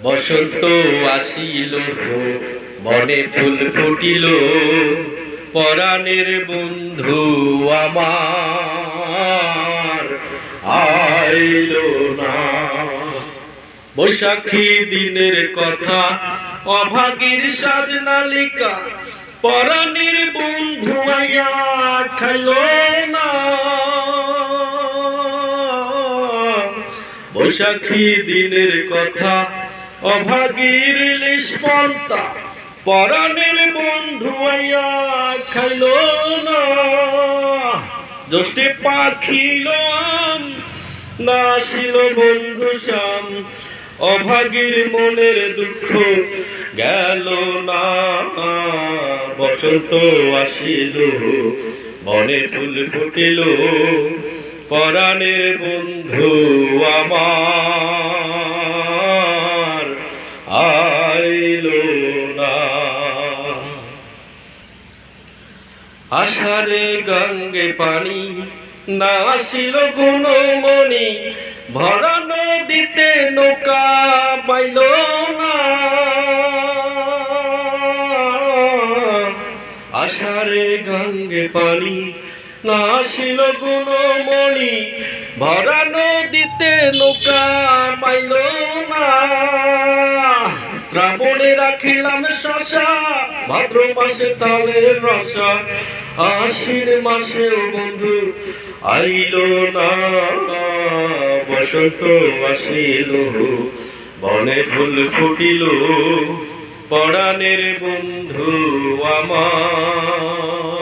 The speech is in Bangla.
বসন্ত আসিল, বনে ফুল ফুটিল, পরাণের বন্ধু আমার আইল না। বৈশাখী দিনের কথা, অভাগীর সাজনালিকা, পরাণের বন্ধু আইয়া খাইল না। বৈশাখী দিনের কথা, অভাগীর লিশপন্তা, পরাণের বন্ধু আইয়া খাইল না। জ্যৈষ্ঠে পাখিল আম, নাসিল বন্ধু শ্যাম, অভাগীর মনের দুঃখ গেল না। বসন্ত আসিল, বনে ফুল ফুটিল, পরাণের বন্ধু আমার আইল না। আষাঢ়ে গঙ্গে পানি, না আসিল গুণমণি, ভরা নদীতে নৌকা পাইল না। আষাঢ়ে গঙ্গে পানি, না আসিল গুণমণি, ভরা নদীতে নৌকা পাইল না। শ্রাবণে রাখিলাম শশা, ভাদ্র মাসে তালের রসা, আশ্বিন মাসেও বন্ধু আইল না। বসন্ত আসিল, বনে ফুল ফুটিল, পরাণের বন্ধু আমার